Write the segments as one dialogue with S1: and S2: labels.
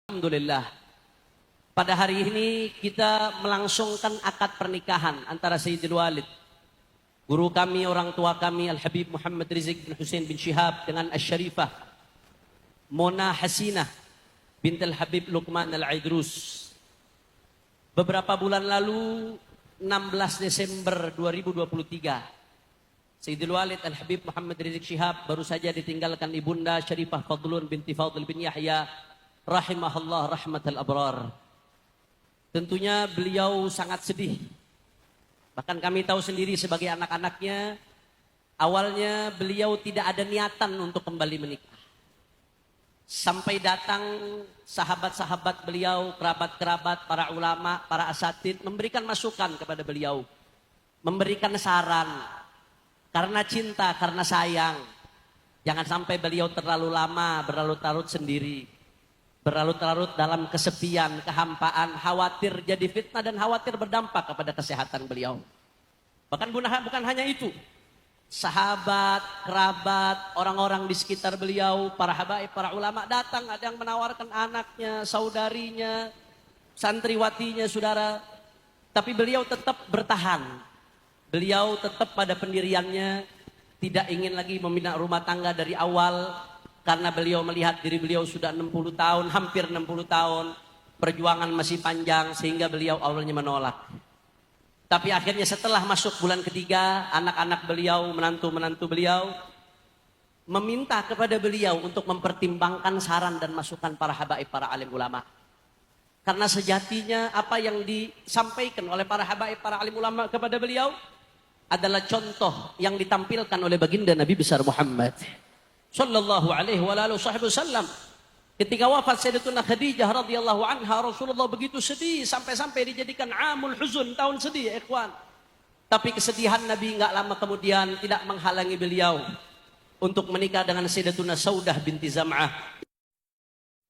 S1: Alhamdulillah, pada hari ini kita melangsungkan akad pernikahan antara Sayyidul Walid, guru kami, orang tua kami, Al-Habib Muhammad Rizik bin Hussein bin Shihab, dengan Asy-Syarifah Mona Hasinah bint Al-Habib Luqman Al-Aidrus. Beberapa bulan lalu, 16 Desember 2023, Sayyidul Walid Al-Habib Muhammad Rizik Shihab baru saja ditinggalkan ibunda Syarifah Fadlun binti Fadl bin Yahya rahimahullah rahmatal abrar. Tentunya beliau sangat sedih. Bahkan kami tahu sendiri sebagai anak-anaknya, awalnya beliau tidak ada niatan untuk kembali menikah. Sampai datang sahabat-sahabat beliau, kerabat-kerabat, para ulama, para asatid memberikan masukan kepada beliau, memberikan saran. Karena cinta, karena sayang, jangan sampai beliau terlalu lama berlarut-larut sendiri, berlarut-larut dalam kesepian, kehampaan, khawatir jadi fitnah dan khawatir berdampak kepada kesehatan beliau. Bahkan bukan hanya itu, sahabat, kerabat, orang-orang di sekitar beliau, para habaib, para ulama datang, ada yang menawarkan anaknya, saudarinya, santriwatinya, saudara. Tapi beliau tetap bertahan. Beliau tetap pada pendiriannya, tidak ingin lagi membina rumah tangga dari awal. Karena beliau melihat diri beliau sudah 60 tahun, hampir 60 tahun. Perjuangan masih panjang sehingga beliau awalnya menolak. Tapi akhirnya setelah masuk bulan ketiga, anak-anak beliau, menantu-menantu beliau meminta kepada beliau untuk mempertimbangkan saran dan masukan para habaib, para alim ulama. Karena sejatinya apa yang disampaikan oleh para habaib, para alim ulama kepada beliau adalah contoh yang ditampilkan oleh baginda Nabi besar Muhammad sallallahu alaihi wasallam. Ketika wafat Sayyidatuna Khadijah radhiyallahu anha, Rasulullah begitu sedih sampai-sampai dijadikan amul huzun, tahun sedih ya ikhwan. Tapi kesedihan Nabi enggak lama kemudian tidak menghalangi beliau untuk menikah dengan Sayyidatuna Saudah binti Zam'ah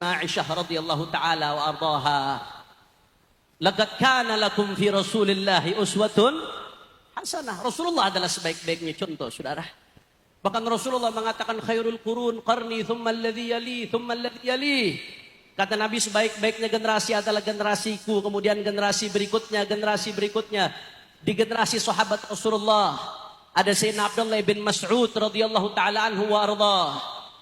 S1: Aisyah radhiyallahu taala wa ardhaha. Laqad kana lakum fi Rasulillahi uswatun hasanah. Rasulullah adalah sebaik-baiknya contoh, saudara. Bahkan Rasulullah mengatakan khairul qurun qarni thumma alladhi yali thumma alladhi yali. Kata Nabi, sebaik-baiknya generasi adalah generasiku, kemudian generasi berikutnya, generasi berikutnya. Di generasi sahabat Rasulullah ada Sayyidina Abdullah bin Mas'ud radhiyallahu taala anhu wa ardhah.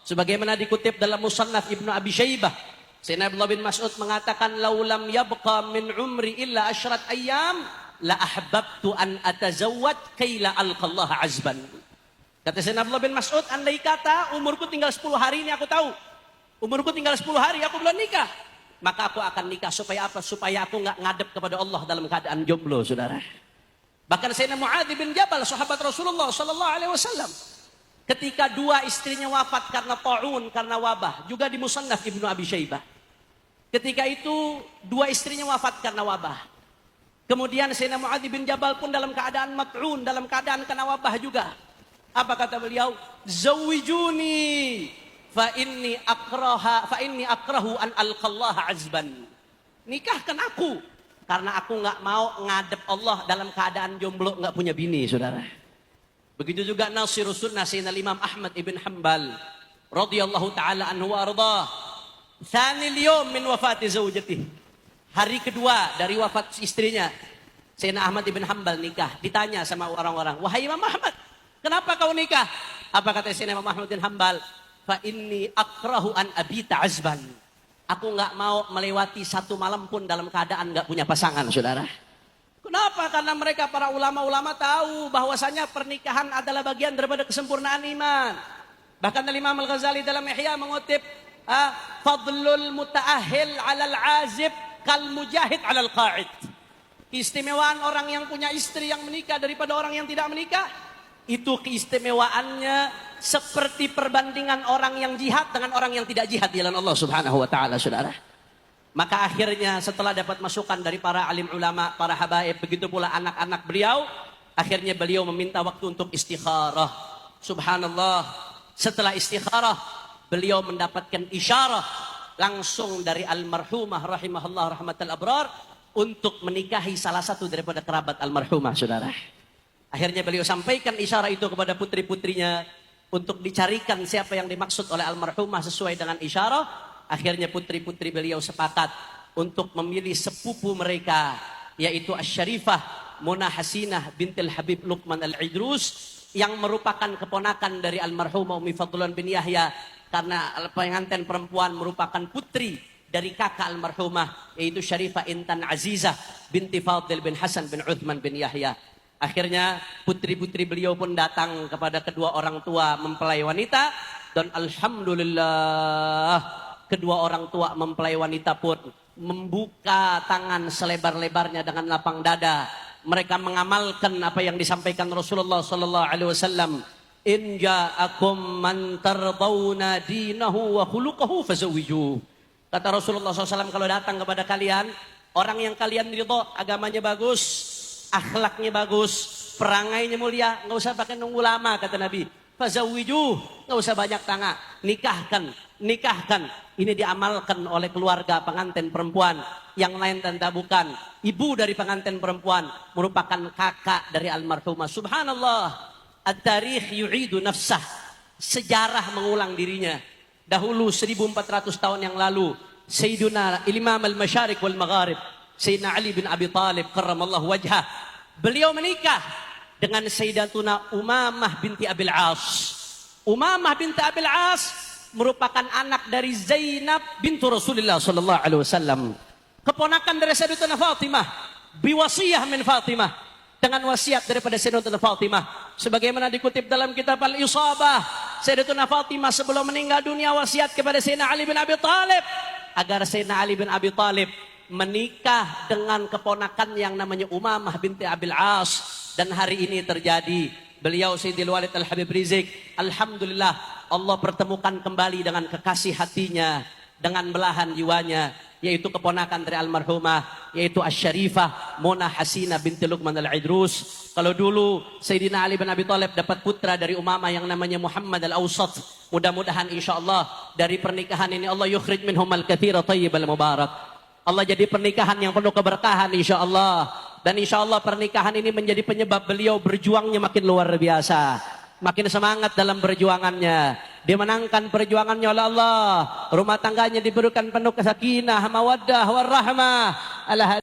S1: Sebagaimana dikutip dalam Musannaf Ibnu Abi Syaibah, Sayyidina Abdullah bin Mas'ud mengatakan, "Laulam yabqa min umri illa asyrat ayyam la ahbabtu an atazawwaj kaila alqallaha azban." Kata Sayyidina Abdullah bin Mas'ud, andai kata umurku tinggal 10 hari, ini aku tahu. Umurku tinggal 10 hari, aku belum nikah. Maka aku akan nikah, supaya apa? Supaya aku nggak ngadep kepada Allah dalam keadaan jomblo, saudara. Bahkan Sayyidina Mu'adz bin Jabal, sahabat Rasulullah sallallahu alaihi wasallam, ketika dua istrinya wafat karena ta'un, karena wabah, juga di Musannaf Ibnu Abi Syaibah. Ketika itu dua istrinya wafat karena wabah. Kemudian Sayyidina Mu'adz bin Jabal pun dalam keadaan mat'un, dalam keadaan kena wabah juga. Apa kata beliau? Zawijuni fa inni akrahu an alqallaha azban. Nikahkan aku karena aku nggak mau ngadep Allah dalam keadaan jomblo, nggak punya bini, saudara. Begitu juga Nasirus Sunnah Sayyidina Imam Ahmad ibn Hanbal radhiyallahu taala anhu wa ardhah. Tsanil yawm min wafati zaujatihi. Hari kedua dari wafat istrinya, Sayyidina Ahmad ibn Hanbal nikah. Ditanya sama orang-orang, "Wahai Imam Ahmad, kenapa kau nikah?" Apa kata Sayyidina Imam Ahmad bin Hanbal? Fa inni akrahu an abita azban. Aku nggak mau melewati satu malam pun dalam keadaan nggak punya pasangan, saudara. Kenapa? Karena mereka para ulama-ulama tahu bahwasanya pernikahan adalah bagian daripada kesempurnaan iman. Bahkan Imam Al-Ghazali dalam Ihya mengutip, fadlul mutaahhil 'alal 'azib kal mujahid 'alal qa'id. Keistimewaan orang yang punya istri yang menikah daripada orang yang tidak menikah, itu keistimewaannya seperti perbandingan orang yang jihad dengan orang yang tidak jihad di jalan Allah Subhanahu wa taala, saudara. Maka akhirnya setelah dapat masukan dari para alim ulama, para habaib, begitu pula anak-anak beliau, akhirnya beliau meminta waktu untuk istikharah. Subhanallah, setelah istikharah beliau mendapatkan isyarah langsung dari almarhumah rahimahullah rahmatal abrar untuk menikahi salah satu daripada kerabat almarhumah, saudara. Akhirnya beliau sampaikan isyarah itu kepada putri-putrinya untuk dicarikan siapa yang dimaksud oleh almarhumah sesuai dengan isyarah. Akhirnya putri-putri beliau sepakat untuk memilih sepupu mereka, yaitu Asy-Syarifah Muna Hasinah bintil Habib Luqman Al-Idrus, yang merupakan keponakan dari almarhumah Umi Fadlan bin Yahya, karena pengantin perempuan merupakan putri dari kakak almarhumah, yaitu Syarifah Intan Azizah binti Fadil bin Hasan bin Uthman bin Yahya. Akhirnya putri-putri beliau pun datang kepada kedua orang tua mempelai wanita, dan alhamdulillah kedua orang tua mempelai wanita pun membuka tangan selebar-lebarnya dengan lapang dada. Mereka mengamalkan apa yang disampaikan Rasulullah sallallahu alaihi wasallam, in ja'akum man tardawna dinahu wa khuluquhu fazawwiju. Kata Rasulullah SAW, kalau datang kepada kalian orang yang kalian ridho, agamanya bagus, akhlaknya bagus, perangainya mulia, nggak usah pakai nunggu lama, kata Nabi. Fazawwiju, nggak usah banyak tanya, nikahkan. Ini diamalkan oleh keluarga pengantin perempuan. Yang lain tentu bukan. Ibu dari pengantin perempuan merupakan kakak dari almarhumah. Subhanallah, at-tarikh yu'idu nafsah. Sejarah mengulang dirinya. Dahulu 1400 tahun yang lalu, Sayyiduna Imam al-Masyariq wal Magharib, Sayyidina Ali bin Abi Talib karramallahu wajhah, beliau menikah dengan Sayyidatuna Umamah binti Abil As. Umamah binti Abil As merupakan anak dari Zainab bintu Rasulullah sallallahu alaihi wasallam, keponakan dari Sayyidatuna Fatimah, biwasiyah min Fatimah, dengan wasiat daripada Sayyidatuna Fatimah, sebagaimana dikutip dalam kitab Al-Isabah. Sayyidatuna Fatimah sebelum meninggal dunia wasiat kepada Sayyidina Ali bin Abi Talib agar Sayyidina Ali bin Abi Talib menikah dengan keponakan yang namanya Umamah binti Abil As, dan hari ini terjadi. Beliau Sayyidil Walid Al-Habib Rizik, alhamdulillah Allah pertemukan kembali dengan kekasih hatinya, dengan belahan jiwanya, yaitu keponakan dari almarhumah, yaitu Asy-Syarifah Muna Hasinah binti Luqman Al-Idrus. Kalau dulu Sayyidina Ali bin Abi Thalib dapat putra dari Umamah yang namanya Muhammad Al-Awsat. Mudah-mudahan insyaallah dari pernikahan ini Allah yukhrij minhum al-katsira thayyibal mubarak. Allah jadi pernikahan yang penuh keberkahan insyaallah. Dan insyaallah pernikahan ini menjadi penyebab beliau berjuangnya makin luar biasa, makin semangat dalam perjuangannya. Dimenangkan perjuangannya oleh Allah. Rumah tangganya diberikan penuh kesakinah, mawaddah, warahmah.